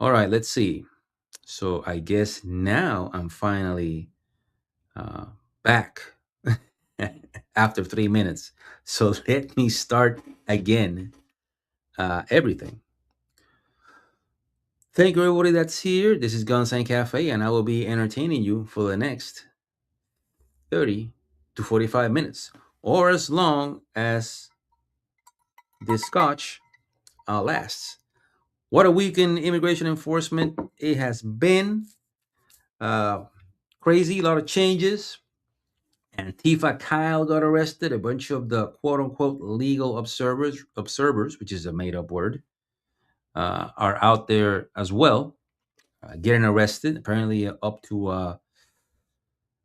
All right, let's see. So I guess now I'm finally uh, back after 3 minutes. So let me start again. Everything. Thank you, everybody that's here. This is Guns and Cafe, and I will be entertaining you for the next 30 to 45 minutes, or as long as this scotch lasts. What a week in immigration enforcement it has been. Uh, Crazy, a lot of changes. Antifa Kyle got arrested. A bunch of the quote unquote legal observers, which is a made up word, are out there as well, getting arrested. Apparently, up to I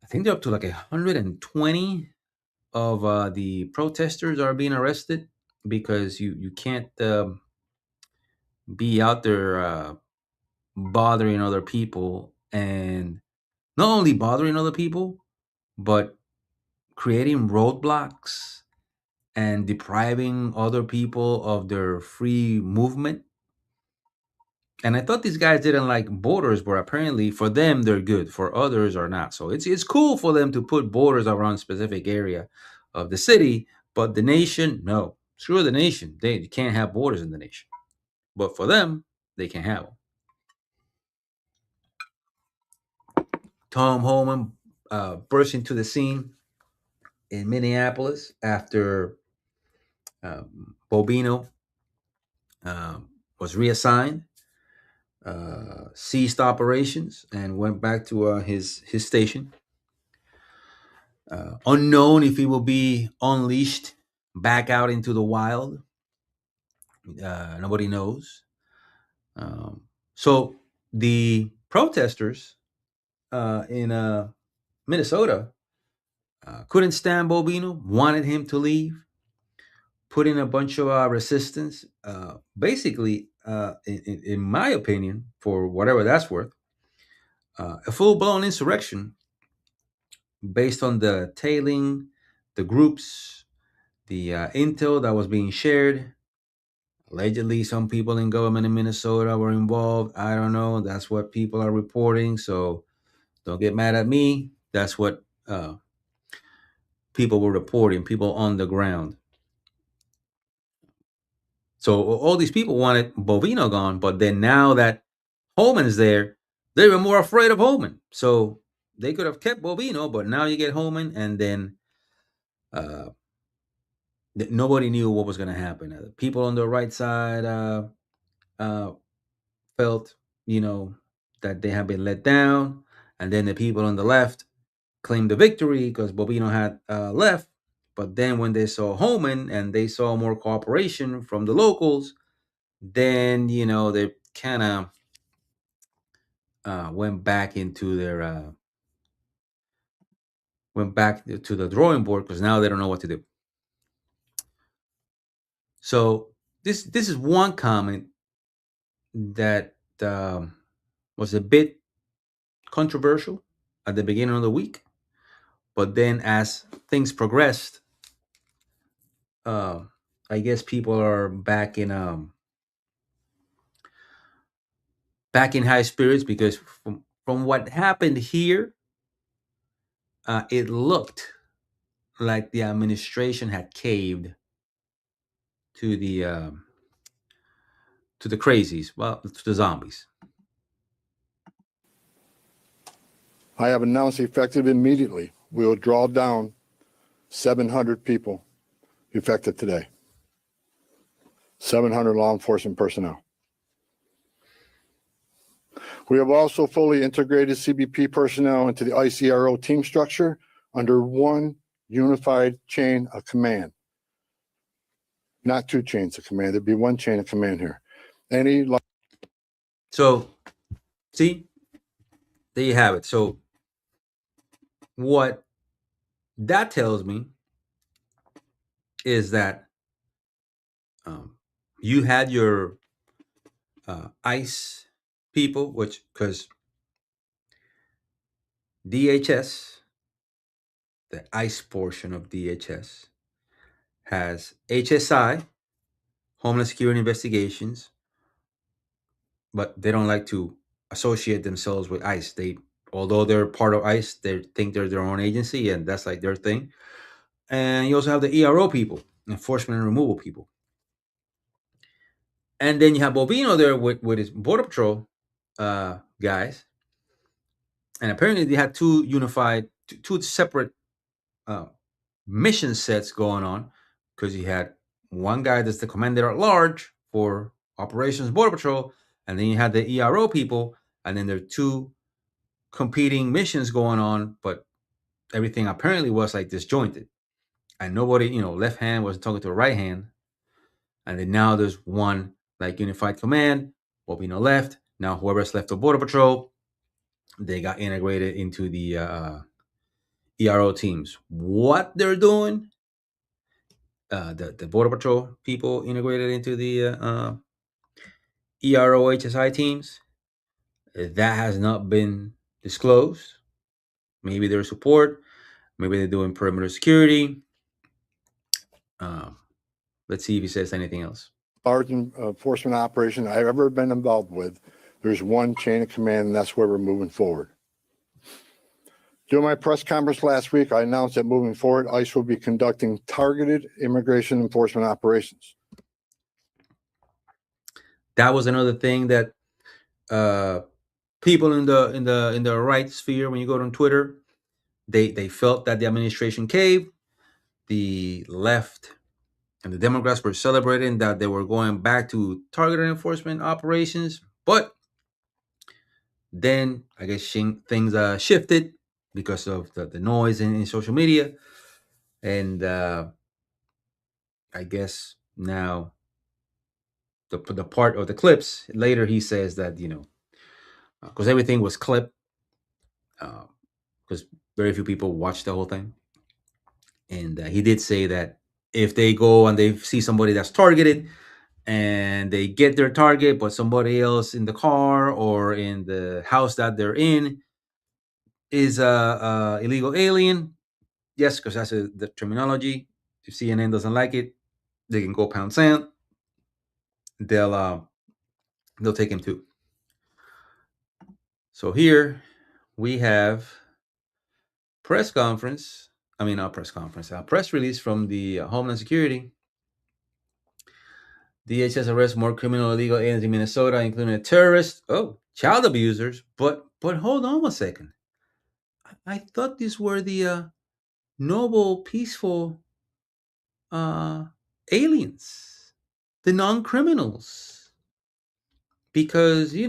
think they're up to like 120 of the protesters are being arrested because you can't be out there bothering other people, and not only bothering other people, but creating roadblocks and depriving other people of their free movement. And I thought these guys didn't like borders, but apparently for them they're good. For others are not. So it's cool for them to put borders around specific area of the city, but the nation, no. Screw the nation. They can't have borders in the nation. But for them, they can have them. Tom Homan burst into the scene in Minneapolis after Bobino was reassigned, ceased operations, and went back to his station. Unknown if he will be unleashed back out into the wild. Nobody knows. So the protesters in Minnesota couldn't stand Bobino, wanted him to leave, put in a bunch of resistance. Basically, in my opinion, for whatever that's worth, a full blown insurrection based on the tailing, the groups, the intel that was being shared. Allegedly, some people in government in Minnesota were involved. I don't know. That's what people are reporting. So don't get mad at me. That's what people were reporting, people on the ground. So all these people wanted Bovino gone, but then now that Homan is there, they were more afraid of Homan. So they could have kept Bovino, but now you get Homan, and then uh, nobody knew what was going to happen. People on the right side uh, felt, you know, that they had been let down, and then the people on the left claimed the victory because Bobino had left. But then when they saw Homan and they saw more cooperation from the locals, then they kind of went back into their went back to the drawing board because now they don't know what to do. So this is one comment that was a bit controversial at the beginning of the week, but then as things progressed, uh, I guess people are back in high spirits because from what happened here, it looked like the administration had caved to the crazies, well, to the zombies. I have announced effective immediately, we will draw down 700 people effective today. 700 law enforcement personnel. We have also fully integrated CBP personnel into the ICRO team structure under one unified chain of command. Not two chains of command, there'd be one chain of command here. So, see, there you have it. So, what that tells me is that you had your ICE people, which because DHS, the ICE portion of DHS, has HSI, Homeland Security Investigations, but they don't like to associate themselves with ICE. Although they're part of ICE, they think they're their own agency, and that's like their thing. And you also have the ERO people, enforcement and removal people. And then you have Bovino there with his border patrol guys. And apparently they had two separate uh, mission sets going on, because you had one guy that's the commander at large for Operations Border Patrol, and then you had the ERO people, and then there are two competing missions going on, but everything apparently was like disjointed, and nobody, left hand was talking to the right hand, and then now there's one like unified command. Bovino left. Now whoever's left of Border Patrol, they got integrated into the ERO teams. What they're doing, the Border Patrol people integrated into the ERO HSI teams, that has not been disclosed. Maybe their support, maybe they're doing perimeter security. Let's see if he says anything else. Large enforcement operation I've ever been involved with. There's one chain of command, and that's where we're moving forward. During my press conference last week, I announced that moving forward, ICE will be conducting targeted immigration enforcement operations. That was another thing that people in the right sphere, when you go on Twitter, they felt that the administration caved. The left and the Democrats were celebrating that they were going back to targeted enforcement operations, but then I guess things shifted because of the noise in social media, and I guess now the part of the clips later, he says that because everything was clipped, because very few people watched the whole thing, and he did say that if they go and they see somebody that's targeted and they get their target, but somebody else in the car or in the house that they're in is a illegal alien, yes, because that's the terminology. If CNN doesn't like it, they can go pound sand. They'll take him too. So here we have press release from the Homeland Security. DHS arrests more criminal illegal aliens in Minnesota, including a terrorist, child abusers. But hold on a second. I thought these were the noble, peaceful aliens, the non-criminals, because they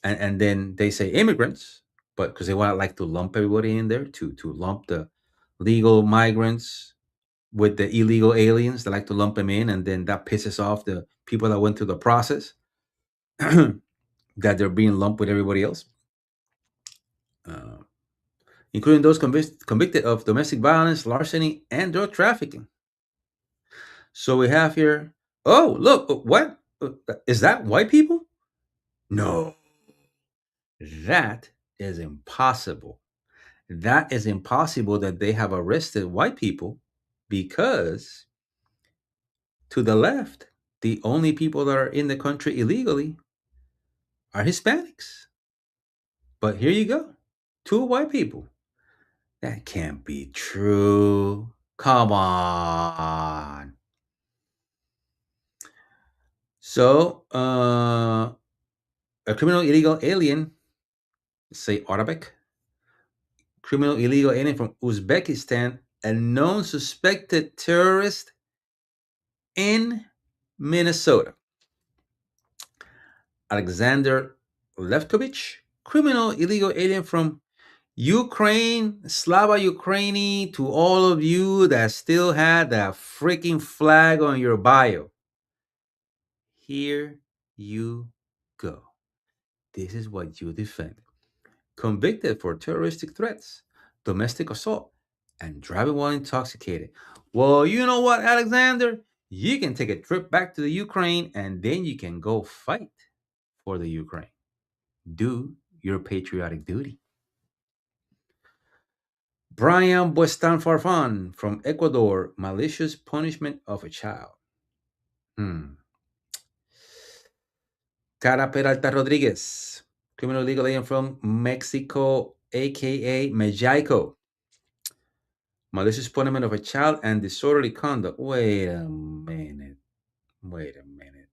and then they say immigrants, but because they want like to lump everybody in there, to lump the legal migrants with the illegal aliens. They like to lump them in, and then that pisses off the people that went through the process, that they're being lumped with everybody else, including those convicted of domestic violence, larceny, and drug trafficking. So we have here, oh, look, what? Is that white people? No, that is impossible. That is impossible that they have arrested white people, because to the left, the only people that are in the country illegally are Hispanics. But here you go, two white people. That can't be true. Come on. So, a criminal illegal alien, say Arabic, criminal illegal alien from Uzbekistan, a known suspected terrorist in Minnesota. Alexander Levkovich, criminal illegal alien from Ukraine, Slava Ukraini, to all of you that still had that freaking flag on your bio. Here you go. This is what you defend. Convicted for terroristic threats, domestic assault, and driving while intoxicated. Well, you know what, Alexander? You can take a trip back to the Ukraine, and then you can go fight for the Ukraine. Do your patriotic duty. Brian Buestan Farfan from Ecuador, malicious punishment of a child. Cara Peralta Rodriguez, criminal legal alien from Mexico, aka Mexico. Malicious punishment of a child and disorderly conduct. Wait a minute. Wait a minute.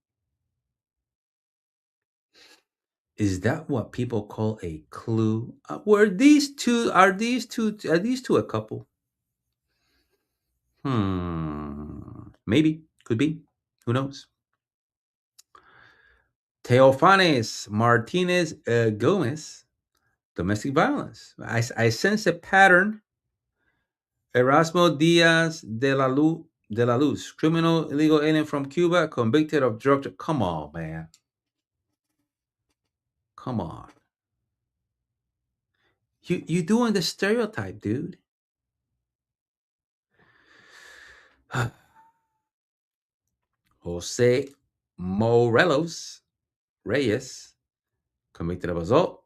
Is that what people call a clue? Are these two a couple? Maybe. Could be. Who knows? Teofanes Martinez Gomez, domestic violence. I sense a pattern. Erasmo Diaz de la Luz, criminal illegal alien from Cuba, convicted of drug. Come on, man. Come on. You doing the stereotype, dude. Jose Morelos Reyes, convicted of assault.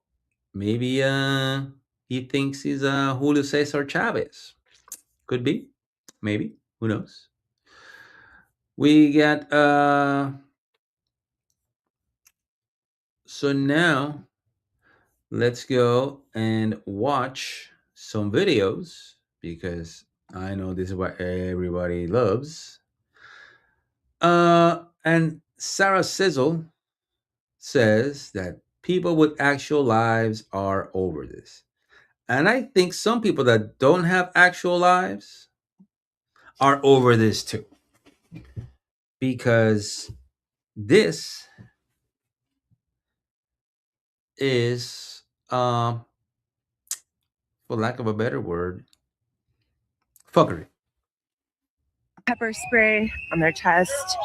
Maybe he thinks he's Julio Cesar Chavez. Could be. Maybe. Who knows? We got so now let's go and watch some videos because I know this is what everybody loves. And Sarah Sizzle says that people with actual lives are over this. And I think some people that don't have actual lives are over this too. Because this is, for lack of a better word, fuckery. Pepper spray on their chest.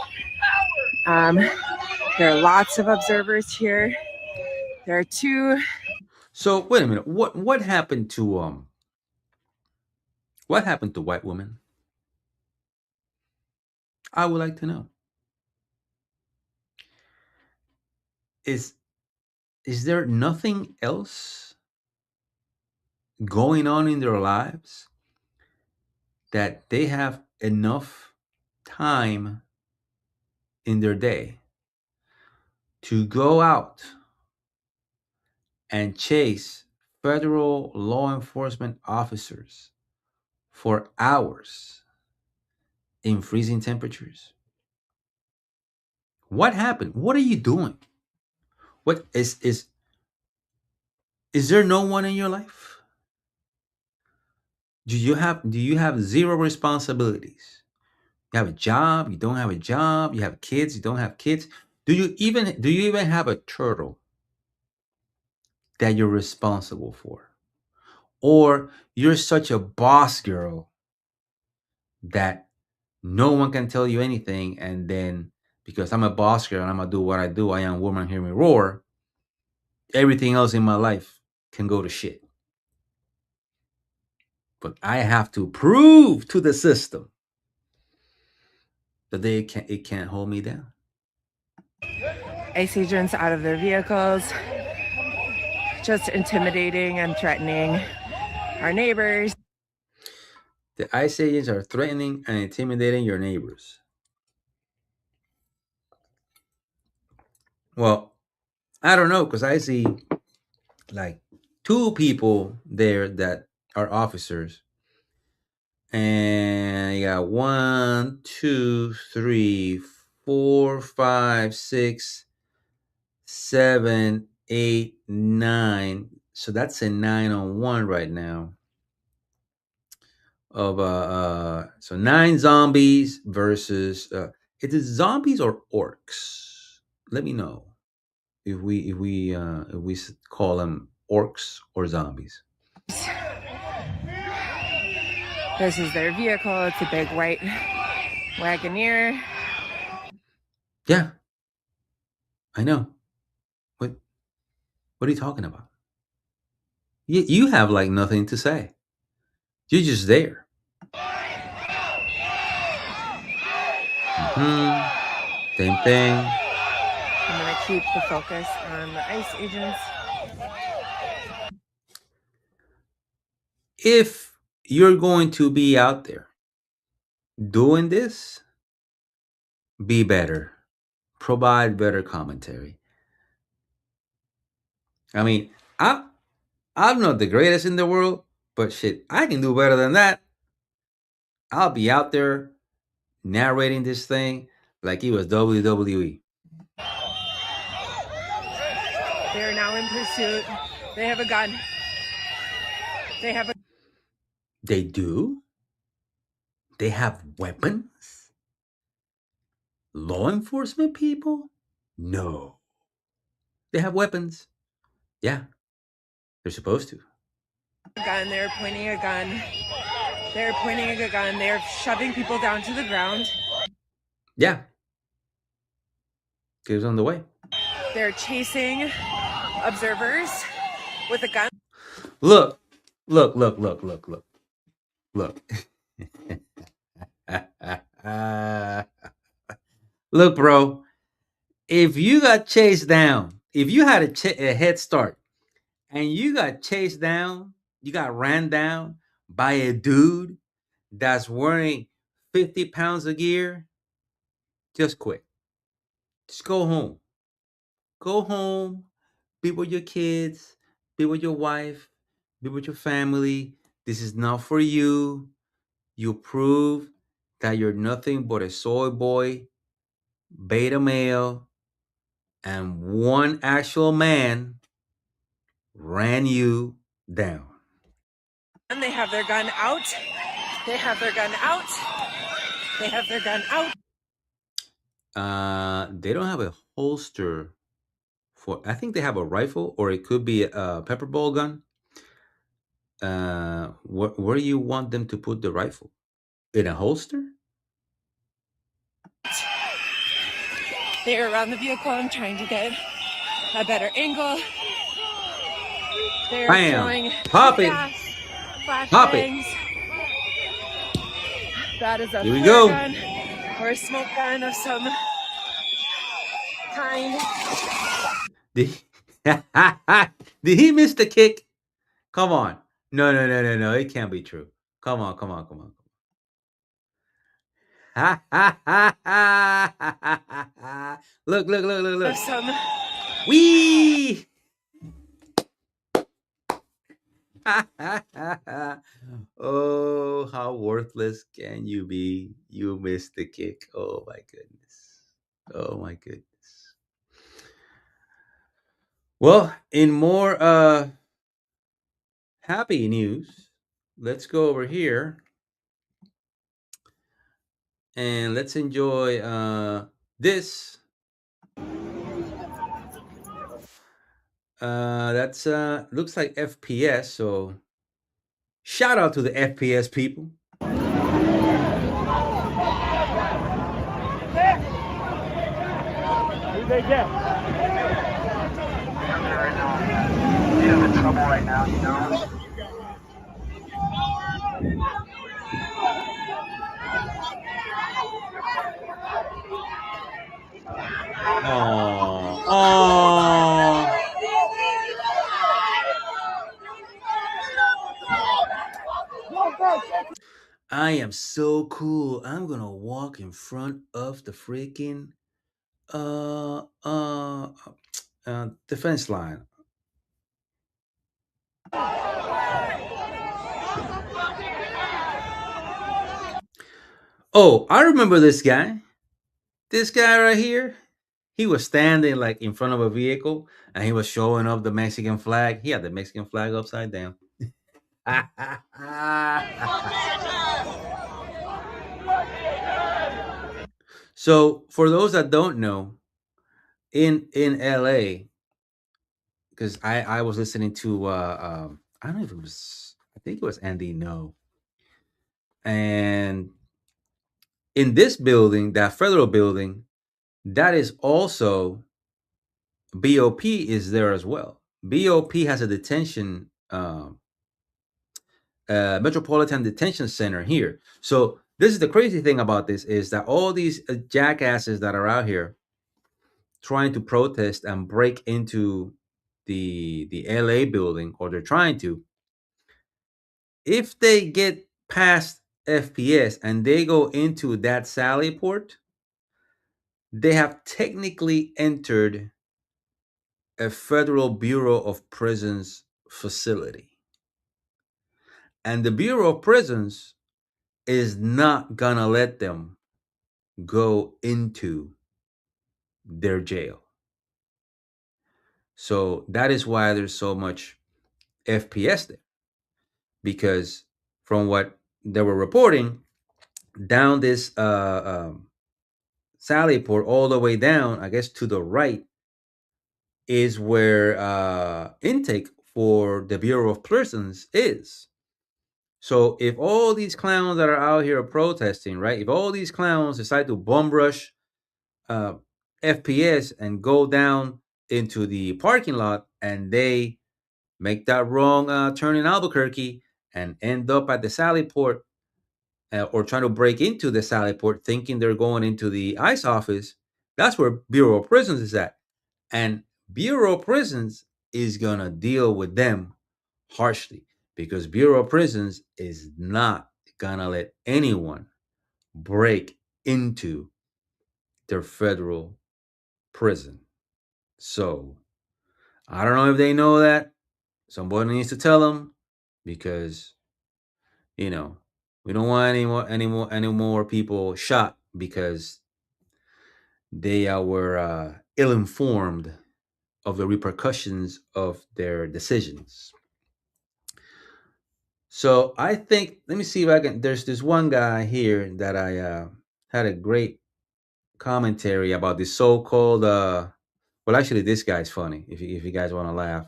There are lots of observers here. There are two. So wait a minute. What happened to white women? I would like to know. Is there nothing else going on in their lives that they have enough time in their day to go out and chase federal law enforcement officers for hours in freezing temperatures? What happened? What are you doing? What is there no one in your life? Do you have zero responsibilities? You have a job, you don't have a job, you have kids, you don't have kids. Do you even have a turtle that you're responsible for? Or you're such a boss girl that no one can tell you anything, and then because I'm a boss girl and I'm gonna do what I do, I am woman, hear me roar, everything else in my life can go to shit. But I have to prove to the system that it can't hold me down. ICE agents out of their vehicles, just intimidating and threatening our neighbors. The ICE agents are threatening and intimidating your neighbors. Well, I don't know, because I see like two people there that are officers. And you got 1, 2, 3, 4, 5, 6, 7, 8, 9. So that's a 9-on-1 right now. Of so 9 zombies versus is it zombies or orcs? Let me know if we call them orcs or zombies. This is their vehicle. It's a big white Wagoneer. Yeah, I know. What are you talking about? You have like nothing to say. You're just there. Same thing. I'm going to keep the focus on the ICE agents. If you're going to be out there doing this, be better. Provide better commentary. I mean, I'm not the greatest in the world, but shit, I can do better than that. I'll be out there narrating this thing like it was WWE. They're now in pursuit. They have a gun. They have a. They do? They have weapons? Law enforcement people? No. They have weapons. Yeah, they're supposed to. gun. They're pointing a gun. They're pointing a gun. They're shoving people down to the ground. Yeah. It was on the way. They're chasing observers with a gun. Look. Look, bro. If you got chased down, if you had a head start and you got chased down, you got ran down by a dude that's wearing 50 pounds of gear, just quit. Just go home. Go home, be with your kids, be with your wife, be with your family. This is not for you. You prove that you're nothing but a soy boy, beta male, and one actual man ran you down. And they have their gun out. They have their gun out. They have their gun out. They don't have a holster for. I think they have a rifle, or it could be a pepper ball gun. Where do you want them to put the rifle? In a holster? They're around the vehicle. I'm trying to get a better angle. They're Bam! throwing Pop it! Pop it! flashbangs. That is a Here we flare go. gun or a smoke gun of some kind. Did he miss the kick? Come on. No. It can't be true. Come on. Look. Of some. Wee! Oh, how worthless can you be? You missed the kick. Oh my goodness. Well, in more happy news, let's go over here and let's enjoy this. That's looks like FPS, so shout out to the FPS people. Who they get? He's in trouble right now, you know. Oh. I am so cool. I'm gonna walk in front of the freaking defense line. Oh, I remember this guy. This guy right here. He was standing like in front of a vehicle and he was showing up the Mexican flag. He had the Mexican flag upside down. So for those that don't know, in LA, because I was listening to I don't know if it was, I think it was Andy No, and in this building, that federal building, that is also BOP is there as well. BOP has a detention metropolitan detention center here. So this is the crazy thing about this, is that all these jackasses that are out here trying to protest and break into the LA building, or they're trying to, if they get past FPS and they go into that Sally port, they have technically entered a Federal Bureau of Prisons facility. And the Bureau of Prisons is not gonna let them go into their jail. So that is why there's so much FPS there. Because from what they were reporting, down this Sally Port, all the way down, I guess to the right, is where intake for the Bureau of Prisons is. So if all these clowns that are out here protesting, right? If all these clowns decide to bum rush FPS and go down into the parking lot, and they make that wrong turn in Albuquerque and end up at the Sally Port, or trying to break into the Sally Port thinking they're going into the ICE office, that's where Bureau of Prisons is at. And Bureau of Prisons is going to deal with them harshly, because Bureau of Prisons is not going to let anyone break into their federal prison. So I don't know if they know that. Somebody needs to tell them, because we don't want any more people shot because they were ill-informed of the repercussions of their decisions. So I think, let me see if I can, there's this one guy here that I had a great commentary about this so-called, well, actually, this guy's funny, if you guys want to laugh.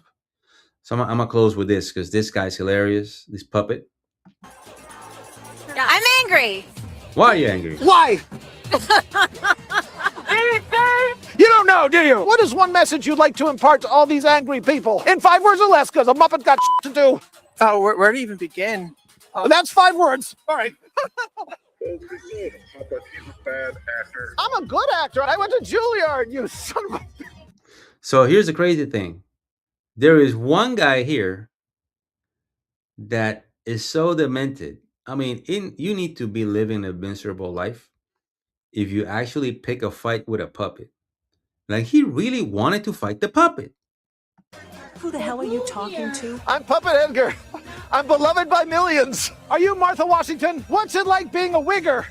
So I'm going to close with this, because this guy's hilarious, this puppet. I'm angry. Why are you angry? Why? You don't know, do you? What is one message you'd like to impart to all these angry people? In 5 words or less, because a Muppet got to do. Oh, where to even begin? That's 5 words. All right. But he's a bad actor. I'm a good actor. I went to Juilliard, you son of a... So here's the crazy thing. There is one guy here that is so demented. I mean, you need to be living a miserable life if you actually pick a fight with a puppet. Like, he really wanted to fight the puppet. Who the hell are you talking to? I'm Puppet Edgar. I'm beloved by millions. Are you Martha Washington? What's it like being a wigger?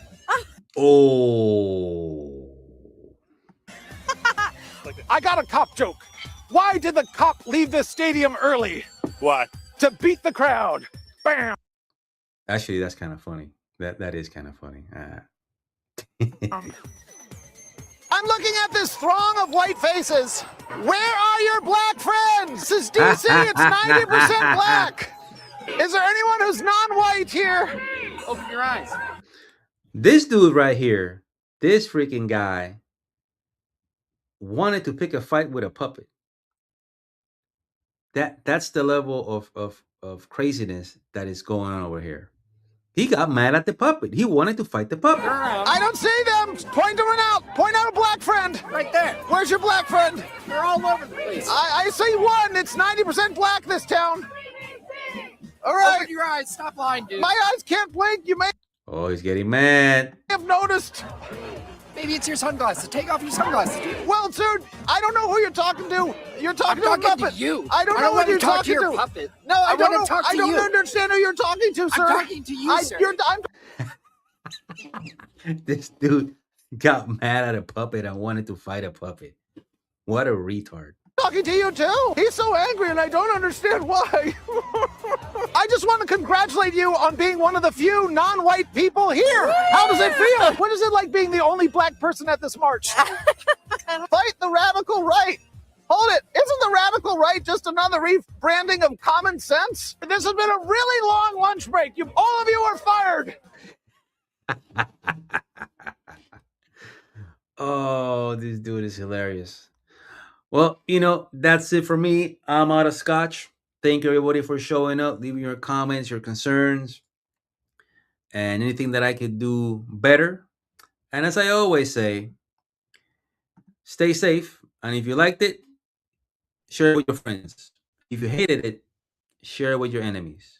Oh. I got a cop joke. Why did the cop leave the stadium early? Why? To beat the crowd. Bam. Actually, that's kind of funny. That is kind of funny. I'm looking at this throng of white faces. Where are your black friends? This is DC. It's 90% black. Is there anyone who's non-white here? Open your eyes. This dude right here, this freaking guy, wanted to pick a fight with a puppet. That's the level of craziness that is going on over here. He got mad at the puppet. He wanted to fight the puppet. I don't see them. Point to one out. Point out a black friend. Right there. Where's your black friend? They're all over the place. I see one. It's 90% black this town. All right. Open your eyes. Stop lying, dude. My eyes can't blink. You may Oh, he's getting mad. have noticed. Maybe it's your sunglasses. Take off your sunglasses, dude. Well, dude, I don't know who you're talking to. You're talking I'm to a talking puppet. to you. I don't know want who you're to talk talking to your to. puppet. No, I don't want know. to talk I to don't you. understand who you're talking to, sir. I'm talking to you, sir. This dude got mad at a puppet and wanted to fight a puppet. What a retard. Talking to you too. He's so angry and I don't understand why. I just want to congratulate you on being one of the few non-white people here. How does it feel? What is it like being the only black person at this march? Fight the radical right. Hold it. Isn't the radical right just another rebranding of common sense? This has been a really long lunch break. All of you are fired. Oh, this dude is hilarious. Well, that's it for me. I'm out of scotch. Thank you, everybody, for showing up, leaving your comments, your concerns, and anything that I could do better. And as I always say, stay safe. And if you liked it, share it with your friends. If you hated it, share it with your enemies.